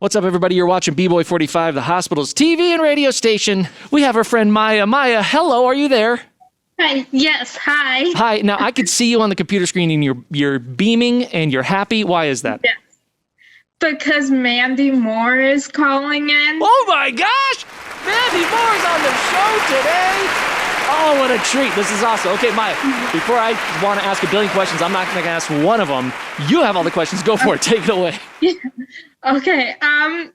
What's up, everybody? You're watching B-Boy 45, the hospital's TV and radio station. We have our friend Maya. Maya, hello, are you there? Hi. Yes, hi. Hi. Now, I could see you on the computer screen and you're beaming and you're happy. Why is that? Yes. Because Mandy Moore is calling in. Oh my gosh! Mandy Moore's on the show today! Oh, what a treat. This is awesome. Okay, Maya, before I want to ask a billion questions, I'm not going to ask one of them. You have all the questions. Go for it. Take it away. Yeah. Okay.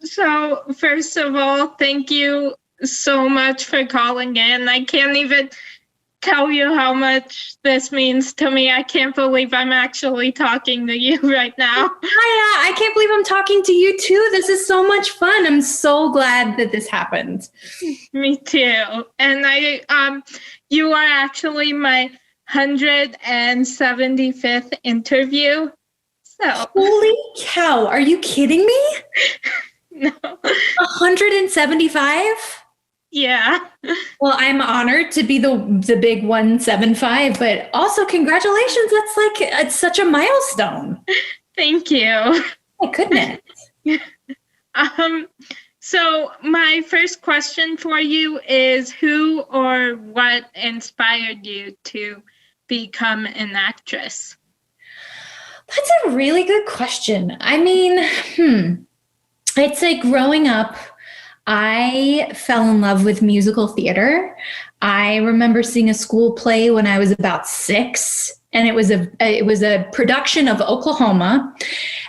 So first of all, thank you so much for calling in. I can't even tell you how much this means to me. I can't believe I'm actually talking to you right now. Maya, I can't believe I'm talking to you too. This is so much fun. I'm so glad that this happened. Me too. And you are actually my 175th interview. So Holy cow, are you kidding me? No. 175? Yeah. Well, I'm honored to be the big 175, but also congratulations. It's such a milestone. Thank you. My goodness. So my first question for you is, who or what inspired you to become an actress? That's a really good question. I mean, I'd say growing up, I fell in love with musical theater. I remember seeing a school play when I was about 6, and it was a production of Oklahoma.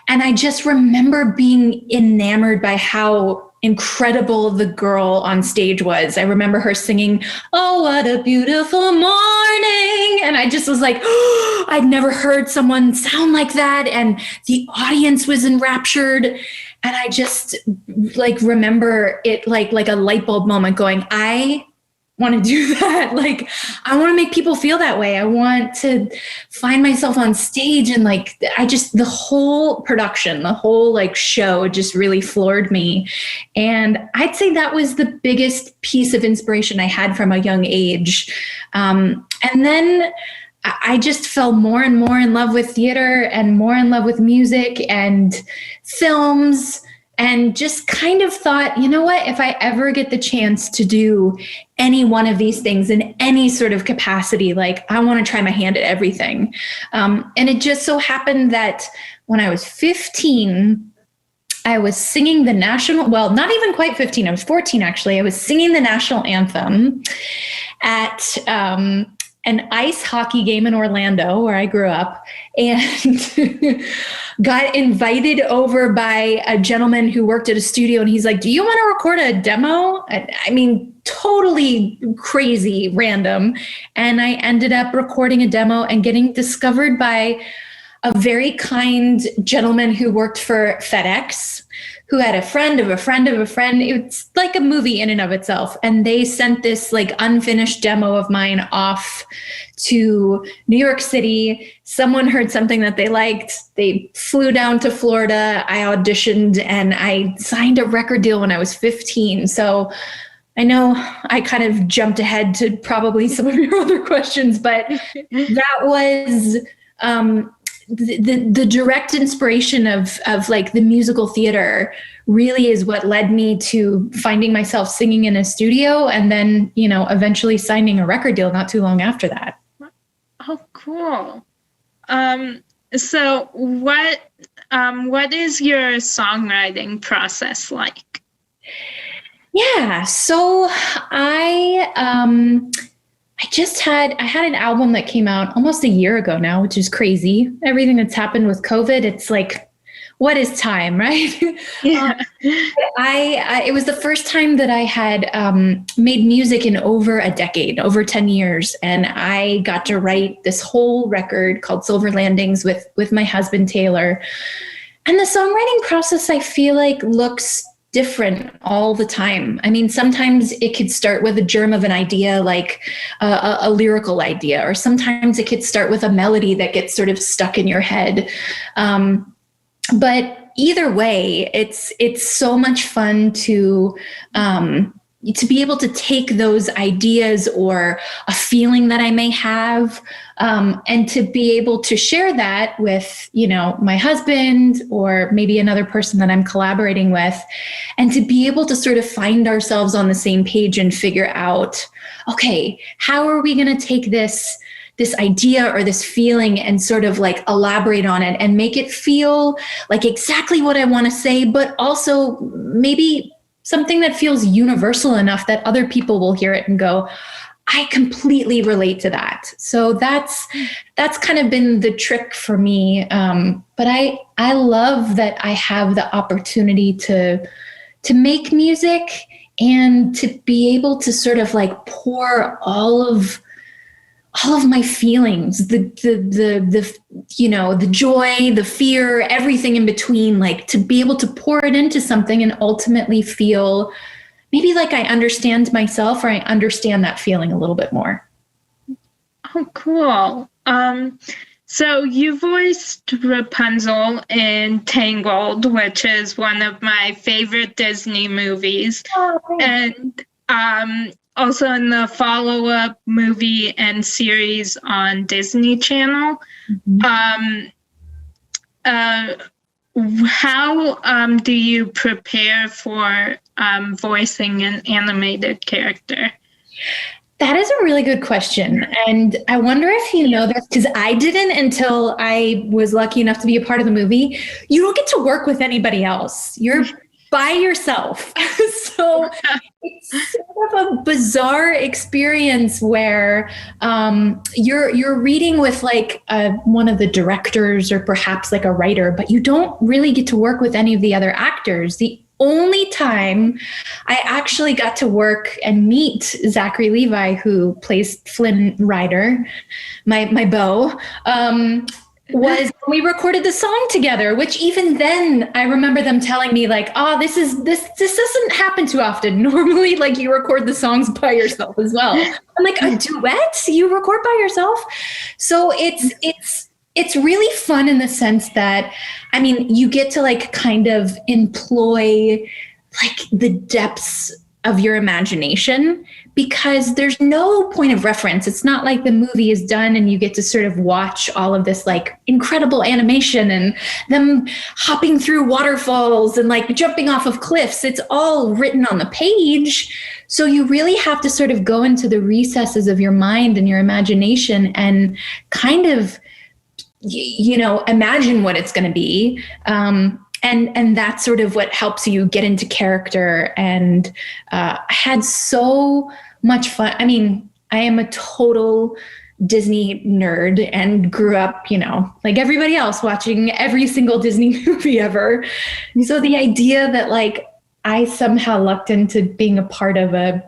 And I just remember being enamored by how incredible the girl on stage was. I remember her singing, "Oh, what a beautiful morning." And I just was like, oh, I'd never heard someone sound like that. And the audience was enraptured. And I just remember it like a light bulb moment going, I want to do that. I want to make people feel that way. I want to find myself on stage, and the whole production, the whole show just really floored me. And I'd say that was the biggest piece of inspiration I had from a young age. And then I just fell more and more in love with theater and more in love with music and films, and just kind of thought, you know what, if I ever get the chance to do any one of these things in any sort of capacity, I want to try my hand at everything. And it just so happened that when I was 15, I was singing the national, well, not even quite 15, I was 14 actually. I was singing the national anthem at an ice hockey game in Orlando, where I grew up, and got invited over by a gentleman who worked at a studio. And he's like, "Do you want to record a demo?" I mean, totally crazy, random. And I ended up recording a demo and getting discovered by a very kind gentleman who worked for FedEx, who had a friend of a friend of a friend. It's like a movie in and of itself. And they sent this unfinished demo of mine off to New York City. Someone heard something that they liked. They flew down to Florida. I auditioned and I signed a record deal when I was 15. So I know I kind of jumped ahead to probably some of your other questions, but that was the direct inspiration of the musical theater really is what led me to finding myself singing in a studio, and then, eventually signing a record deal not too long after that. Oh, cool. So what is your songwriting process like? Yeah, so I had an album that came out almost a year ago now, which is crazy. Everything that's happened with COVID, it's what is time, right? Yeah. It was the first time that I had made music in over a decade, over 10 years. And I got to write this whole record called Silver Landings with my husband, Taylor. And the songwriting process, I feel looks different all the time. I mean, sometimes it could start with a germ of an idea, like a lyrical idea, or sometimes it could start with a melody that gets sort of stuck in your head. But either way, it's so much fun to to be able to take those ideas or a feeling that I may have, and to be able to share that with, my husband or maybe another person that I'm collaborating with, and to be able to sort of find ourselves on the same page and figure out, okay, how are we going to take this idea or this feeling and sort of like elaborate on it and make it feel like exactly what I want to say, but also maybe something that feels universal enough that other people will hear it and go, I completely relate to that. So that's kind of been the trick for me. But I love that I have the opportunity to make music and to be able to sort of like pour all of my feelings, the joy, the fear, everything in between, like to be able to pour it into something and ultimately feel maybe like I understand myself or I understand that feeling a little bit more. Oh, cool. So you voiced Rapunzel in Tangled, which is one of my favorite Disney movies. Oh, thanks. And also in the follow-up movie and series on Disney Channel. Mm-hmm. How do you prepare for voicing an animated character? That is a really good question. And I wonder if you know this, because I didn't until I was lucky enough to be a part of the movie. You don't get to work with anybody else. You're by yourself. So it's sort of a bizarre experience where you're reading with like one of the directors or perhaps like a writer, but you don't really get to work with any of the other actors. The only time I actually got to work and meet Zachary Levi, who plays Flynn Rider, my beau, was when we recorded the song together, which even then I remember them telling me like, oh, this doesn't happen too often. Normally, like you record the songs by yourself as well. I'm like, a duet? You record by yourself? So it's really fun in the sense that, I mean, you get to like kind of employ like the depths of your imagination because there's no point of reference. It's not like the movie is done and you get to sort of watch all of this like incredible animation and them hopping through waterfalls and like jumping off of cliffs. It's all written on the page. So you really have to sort of go into the recesses of your mind and your imagination and kind of, imagine what it's going to be. And that's sort of what helps you get into character. And I had so much fun. I mean, I am a total Disney nerd and grew up, like everybody else watching every single Disney movie ever. So the idea that like I somehow lucked into being a part of a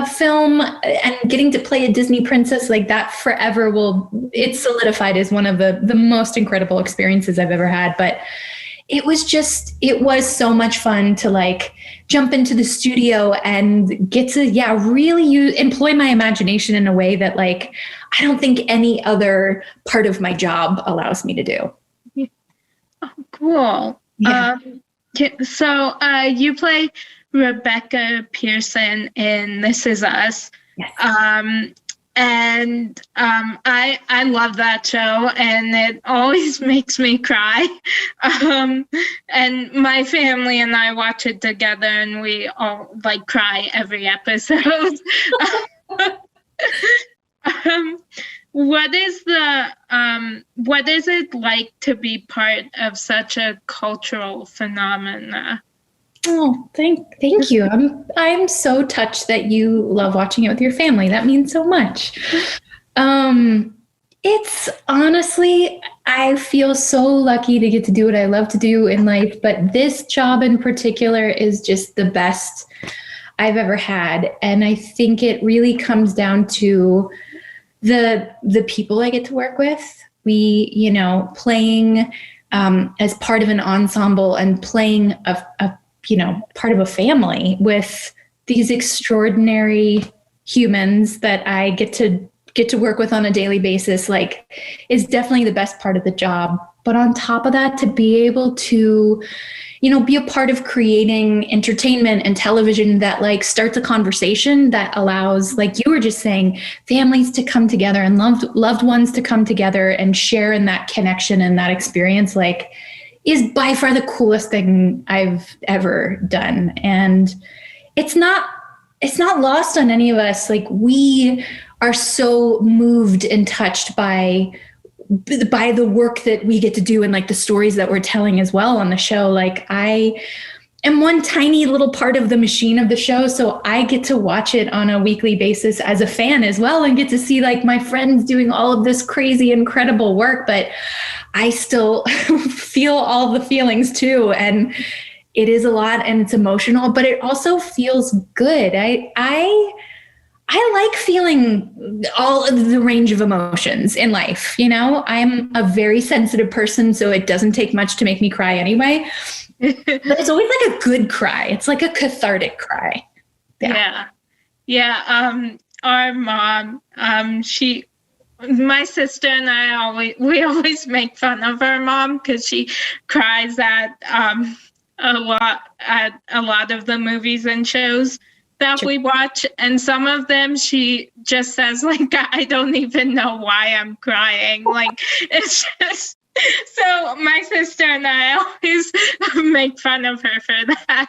film and getting to play a Disney princess like that forever it's solidified as one of the most incredible experiences I've ever had. But it was so much fun to like jump into the studio and get to, really employ my imagination in a way that like, I don't think any other part of my job allows me to do. Oh, cool. Yeah. So you play Rebecca Pearson in This Is Us. Yes. And I love that show, and it always makes me cry. And my family and I watch it together, and we all like cry every episode. What is it like to be part of such a cultural phenomena? Oh, thank you. I'm so touched that you love watching it with your family. That means so much. It's honestly, I feel so lucky to get to do what I love to do in life, but this job in particular is just the best I've ever had. And I think it really comes down to the people I get to work with. We, playing as part of an ensemble and playing a part of a family with these extraordinary humans that I get to work with on a daily basis, like, is definitely the best part of the job. But on top of that, to be able to, be a part of creating entertainment and television that like starts a conversation that allows, like you were just saying, families to come together and loved ones to come together and share in that connection and that experience, like, is by far the coolest thing I've ever done. And it's not lost on any of us. Like, we are so moved and touched by the work that we get to do and like the stories that we're telling as well on the show. Like, I am one tiny little part of the machine of the show, so I get to watch it on a weekly basis as a fan as well, and get to see like my friends doing all of this crazy, incredible work. But I still feel all the feelings too, and it is a lot, and it's emotional, but it also feels good. I like feeling all of the range of emotions in life. I'm a very sensitive person, so it doesn't take much to make me cry anyway. But it's always like a good cry. It's like a cathartic cry. Yeah. Our mom, my sister and I we always make fun of our mom because she cries at a lot of the movies and shows that we watch, and some of them she just says like, I don't even know why I'm crying. Like, it's just, so my sister and I always make fun of her for that.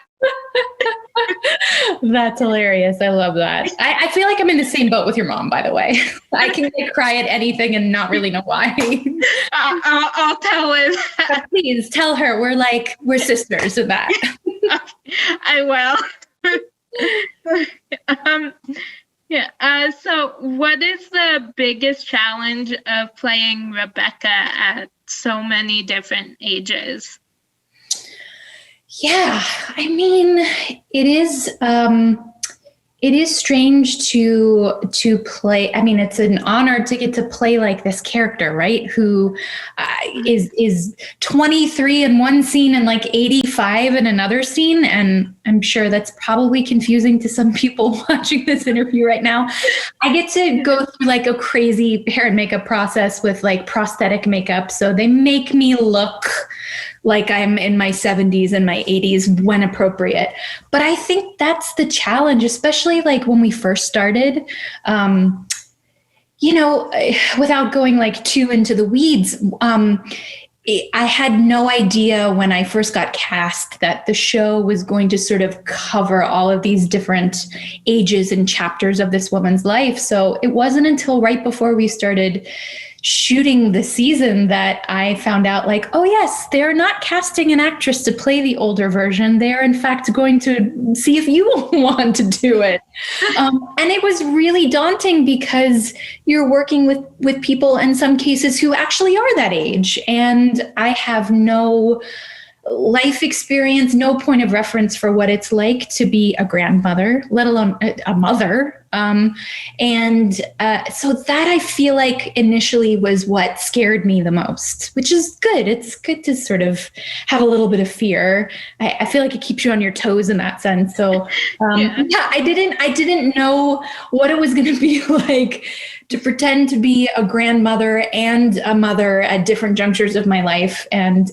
That's hilarious. I love that. I feel like I'm in the same boat with your mom, by the way. I can cry at anything and not really know why. I'll tell her that. Please tell her we're sisters in that. I will. So what is the biggest challenge of playing Rebecca at so many different ages? Yeah, I mean, it is strange to play. I mean, it's an honor to get to play like this character, right? Who is 23 in one scene and like 85 in another scene. And I'm sure that's probably confusing to some people watching this interview right now. I get to go through like a crazy hair and makeup process with like prosthetic makeup. So they make me look like I'm in my 70s and my 80s when appropriate. But I think that's the challenge, especially like when we first started, without going like too into the weeds. I had no idea when I first got cast that the show was going to sort of cover all of these different ages and chapters of this woman's life. So it wasn't until right before we started shooting the season that I found out, like, oh yes, they're not casting an actress to play the older version. They're in fact going to see if you want to do it. And it was really daunting because you're working with people in some cases who actually are that age. And I have no life experience, no point of reference for what it's like to be a grandmother, let alone a mother. So that I feel like initially was what scared me the most, which is good. It's good to sort of have a little bit of fear. I feel like it keeps you on your toes in that sense. So I didn't know what it was going to be like to pretend to be a grandmother and a mother at different junctures of my life. And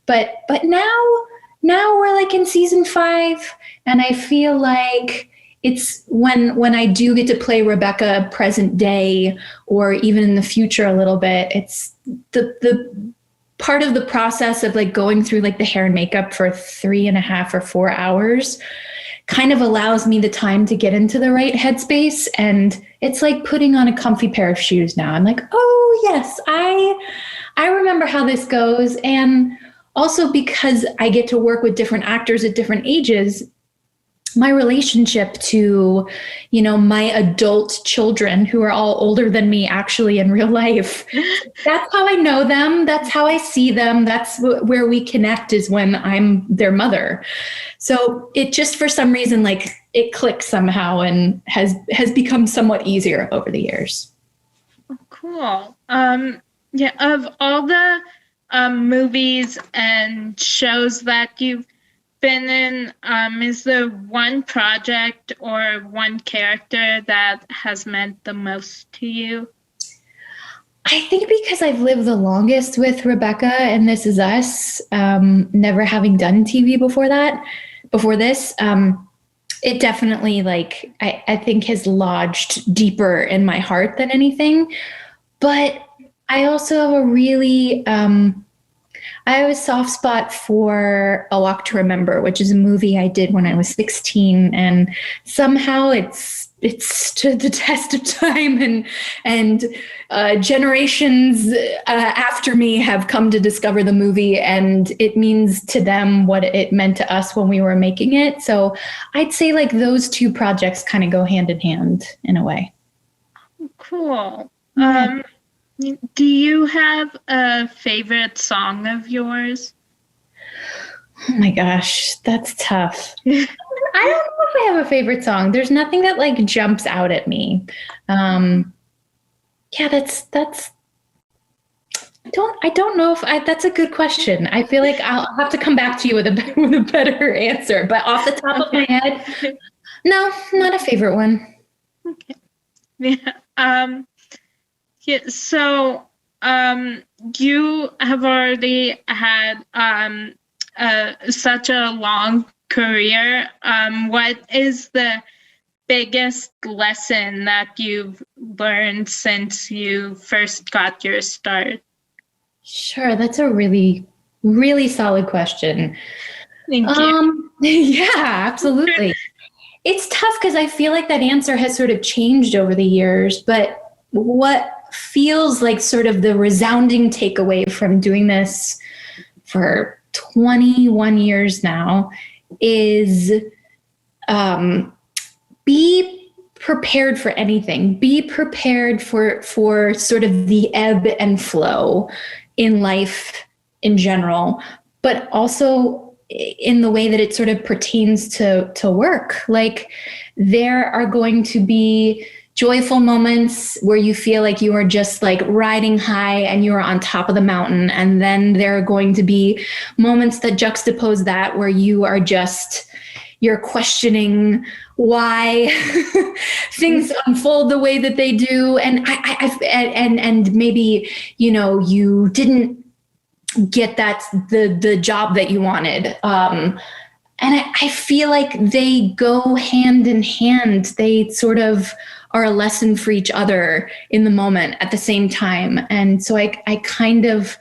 But now we're like in season 5, and I feel like it's when I do get to play Rebecca present day or even in the future a little bit, it's the part of the process of like going through like the hair and makeup for 3.5 or 4 hours kind of allows me the time to get into the right headspace. And it's like putting on a comfy pair of shoes now. I'm like, oh yes, I remember how this goes. And also because I get to work with different actors at different ages, my relationship to, my adult children who are all older than me actually in real life, that's how I know them. That's how I see them. That's where we connect, is when I'm their mother. So it just, for some reason, like it clicks somehow and has become somewhat easier over the years. Oh, cool. Of all the movies and shows that you've been in, is there one project or one character that has meant the most to you? I think because I've lived the longest with Rebecca and This Is Us, never having done TV before this, it definitely like I think has lodged deeper in my heart than anything. But I also have I have a soft spot for A Walk to Remember, which is a movie I did when I was 16, and somehow it's stood the test of time, and generations after me have come to discover the movie, and it means to them what it meant to us when we were making it. So I'd say like those two projects kind of go hand in hand in a way. Cool. Yeah. Do you have a favorite song of yours? Oh my gosh, that's tough. I don't know if I have a favorite song. There's nothing that like jumps out at me. Yeah, that's I don't know if that's a good question. I feel like I'll have to come back to you with a better answer. But off the top of my head, no, not a favorite one. Okay. Yeah. Yeah. So, you have already had such a long career. What is the biggest lesson that you've learned since you first got your start? Sure, that's a really, really solid question. Thank you. Yeah, absolutely. It's tough because I feel like that answer has sort of changed over the years, but what feels like sort of the resounding takeaway from doing this for 21 years now is be prepared for anything. Be prepared for sort of the ebb and flow in life in general, but also in the way that it sort of pertains to work. Like there are going to be joyful moments where you feel like you are just like riding high and you are on top of the mountain. And then there are going to be moments that juxtapose that where you're questioning why things unfold the way that they do. And and maybe, you know, you didn't get the job that you wanted. And I feel like they go hand in hand. They sort of are a lesson for each other in the moment at the same time. And so I kind of,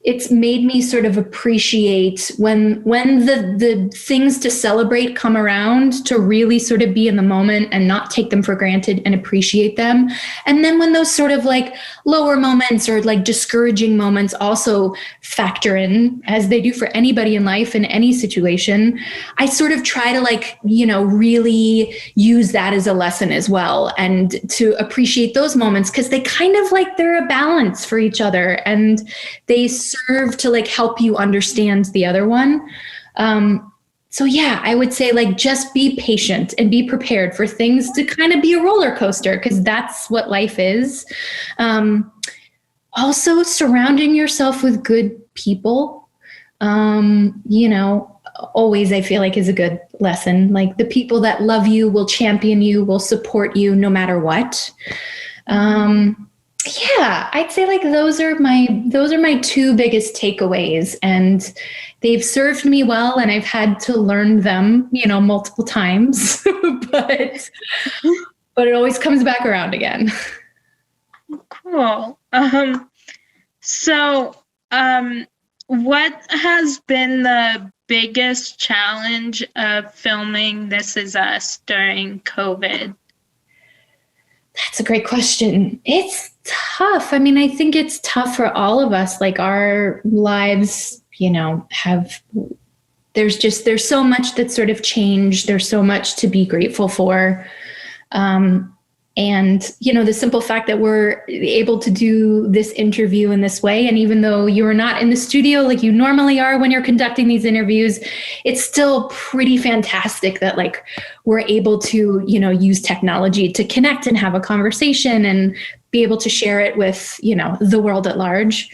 it's made me sort of appreciate when the things to celebrate come around, to really sort of be in the moment and not take them for granted and appreciate them. And then when those sort of like lower moments or like discouraging moments also factor in, as they do for anybody in life in any situation, I sort of try to like, you know, really use that as a lesson as well, and to appreciate those moments because they kind of like they're a balance for each other, and they serve to like help you understand the other one. So yeah, I would say like just be patient and be prepared for things to kind of be a roller coaster because that's what life is. Also surrounding yourself with good people, you know, always I feel like is a good lesson. Like the people that love you, will champion you, will support you no matter what. Yeah, I'd say like those are my two biggest takeaways, and they've served me well, and I've had to learn them, you know, multiple times, but it always comes back around again. Cool. So, what has been the biggest challenge of filming This Is Us during COVID? That's a great question. It's tough. I mean, I think it's tough for all of us. Like our lives, you know, there's so much that's sort of changed. There's so much to be grateful for. And, you know, the simple fact that we're able to do this interview in this way, and even though you're not in the studio like you normally are when you're conducting these interviews, it's still pretty fantastic that like we're able to, you know, use technology to connect and have a conversation and be able to share it with, you know, the world at large.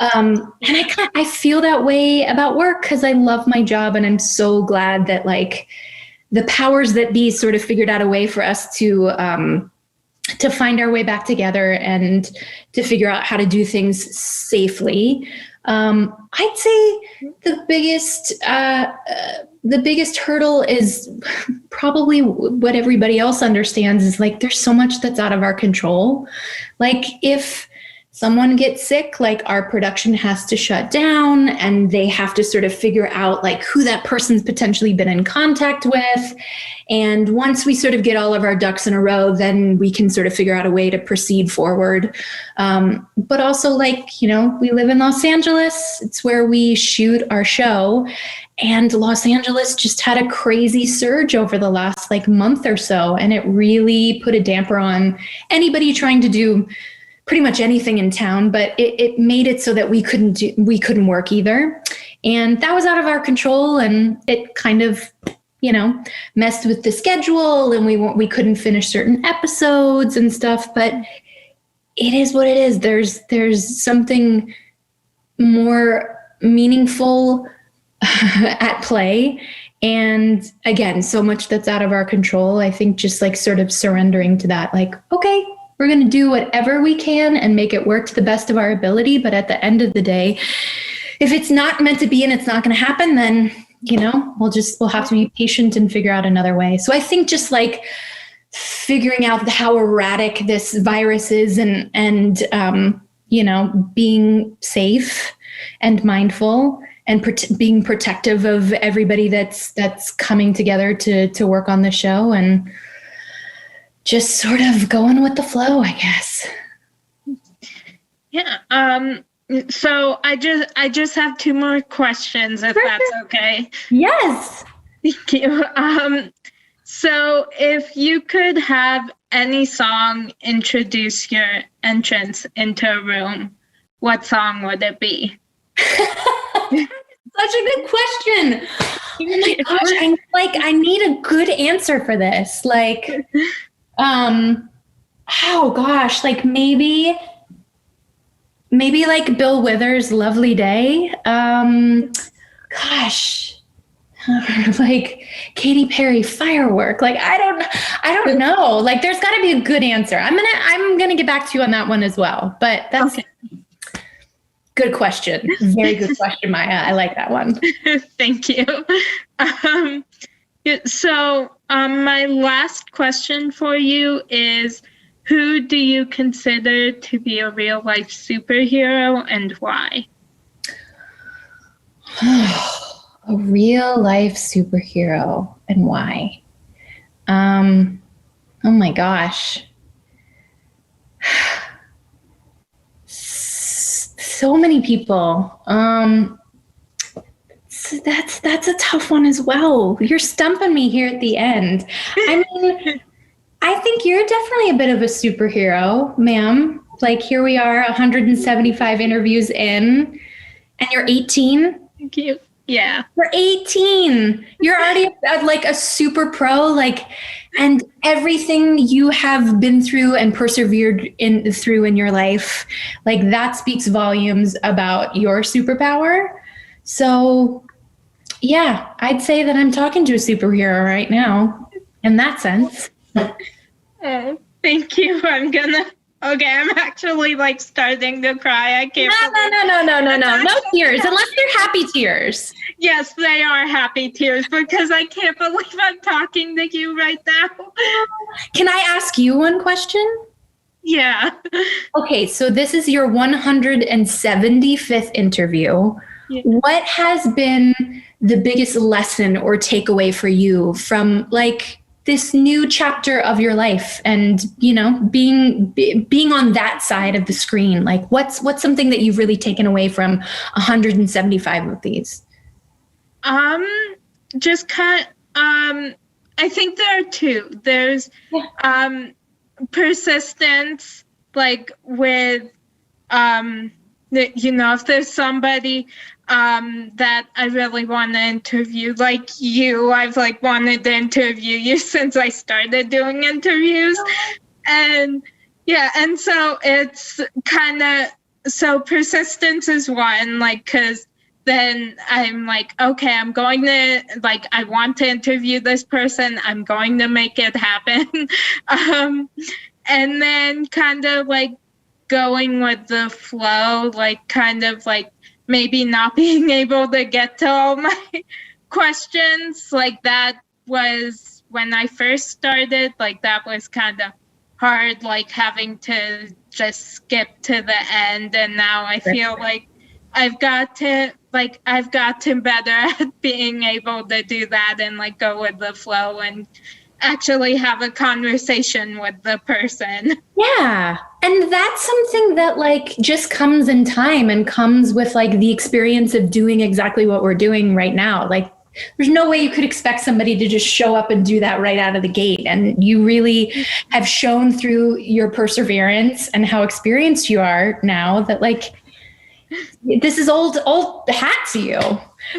And I feel that way about work because I love my job, and I'm so glad that like the powers that be sort of figured out a way for us to to find our way back together and to figure out how to do things safely. I'd say the biggest hurdle is probably what everybody else understands is like there's so much that's out of our control. Like if someone gets sick, like our production has to shut down and they have to sort of figure out like who that person's potentially been in contact with. And once we sort of get all of our ducks in a row, then we can sort of figure out a way to proceed forward. But also like, you know, we live in Los Angeles. It's where we shoot our show. And Los Angeles just had a crazy surge over the last like month or so. And it really put a damper on anybody trying to do pretty much anything in town, but it made it so that we couldn't work either. And that was out of our control. And it kind of, you know, messed with the schedule and we couldn't finish certain episodes and stuff, but it is what it is. There's something more meaningful at play. And again, so much that's out of our control. I think just like sort of surrendering to that, like, okay, we're going to do whatever we can and make it work to the best of our ability. But at the end of the day, if it's not meant to be and it's not going to happen, then, you know, we'll have to be patient and figure out another way. So I think just like figuring out how erratic this virus is and you know, being safe and mindful and being protective of everybody that's coming together to work on the show and just sort of going with the flow, I guess. Yeah. So I just have two more questions, if that's okay. Yes. Thank you. So if you could have any song introduce your entrance into a room, what song would it be? Such a good question. Oh my gosh, I need a good answer for this. Like, oh gosh, like maybe like Bill Withers' Lovely Day. Gosh, like Katy Perry Firework. Like, I don't know. Like there's gotta be a good answer. I'm gonna get back to you on that one as well, but that's okay. Good question. Very good question, Maya. I like that one. Thank you. So my last question for you is, who do you consider to be a real life superhero and why? A real life superhero and why? Oh my gosh. So many people. So that's a tough one as well. You're stumping me here at the end. I mean, I think you're definitely a bit of a superhero, ma'am. Like here we are, 175 interviews in, and you're 18. Thank you. Yeah. You're 18. You're already like a super pro, like, and everything you have been through and persevered through in your life, like that speaks volumes about your superpower. So yeah, I'd say that I'm talking to a superhero right now in that sense. Oh, thank you. I'm actually like starting to cry. I can't. No tears, unless they're happy tears. Yes, they are happy tears because I can't believe I'm talking to you right now. Can I ask you one question? Yeah. Okay, so this is your 175th interview. Yeah. What has been the biggest lesson or takeaway for you from like this new chapter of your life and, you know, being on that side of the screen? Like what's something that you've really taken away from 175 of these? Just I think there are two. There's persistence, like with if there's somebody that I really want to interview, like you, I've like wanted to interview you since I started doing interviews. And yeah, and so it's kind of, so persistence is one, like, because then I'm like, okay, I'm going to, like, I want to interview this person. I'm going to make it happen. and then kind of like going with the flow, like kind of like maybe not being able to get to all my questions. Like that was when I first started, like that was kind of hard, like having to just skip to the end. And now I feel like I've gotten better at being able to do that and like go with the flow and actually have a conversation with the person. Yeah. And that's something that like just comes in time and comes with like the experience of doing exactly what we're doing right now. Like there's no way you could expect somebody to just show up and do that right out of the gate. And you really have shown through your perseverance and how experienced you are now that like this is old hat to you.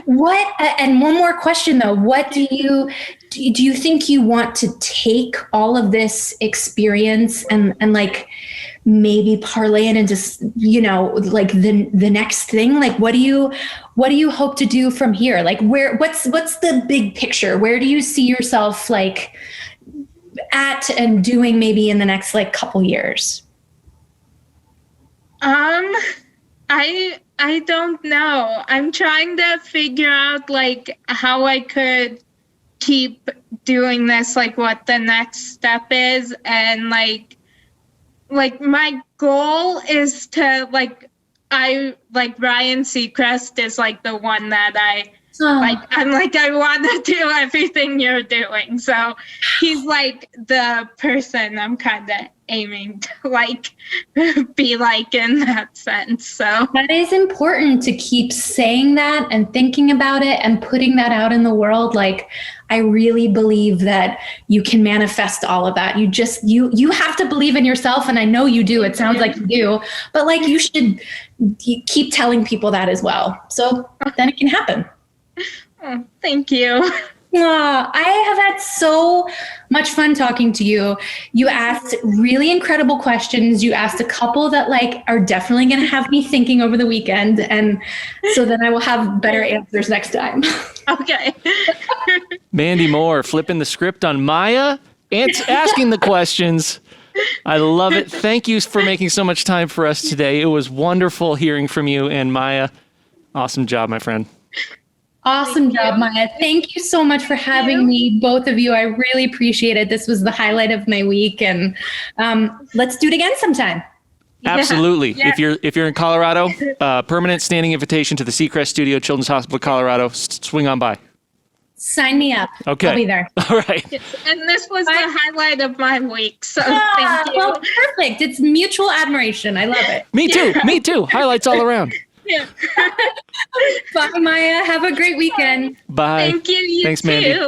What, and one more question though, what do you think you want to take all of this experience and like maybe parlay it into, you know, like the next thing? Like, what do you hope to do from here? Like what's the big picture? Where do you see yourself like at and doing maybe in the next like couple years? I don't know. I'm trying to figure out like how I could keep doing this, like what the next step is. And like my goal is to like Ryan Seacrest is like the one that I'm like, I want to do everything you're doing. So he's like the person I'm kind of aiming to like be like in that sense. So that is important to keep saying that and thinking about it and putting that out in the world. Like, I really believe that you can manifest all of that. You just, you have to believe in yourself. And I know you do. It sounds like you do, but like you should keep telling people that as well. So then it can happen. Oh, thank you. I have had so much fun talking to you. You asked really incredible questions. You asked a couple that like are definitely going to have me thinking over the weekend. And so then I will have better answers next time. Okay. Mandy Moore flipping the script on Maya, asking the questions. I love it. Thank you for making so much time for us today. It was wonderful hearing from you. And Maya, awesome job, my friend. Awesome job, Maya. Thank you so much for having me, both of you. I really appreciate it. This was the highlight of my week, and let's do it again sometime. Absolutely. Yeah. If you're in Colorado, permanent standing invitation to the Seacrest Studio, Children's Hospital, Colorado. Swing on by. Sign me up. Okay. I'll be there. All right. And this was the highlight of my week. So thank you. Well, perfect. It's mutual admiration. I love it. Me too. Me too. Highlights all around. Yeah. Bye, Maya. Have a great weekend. Bye. Thank you. You Thanks, too. Mandy.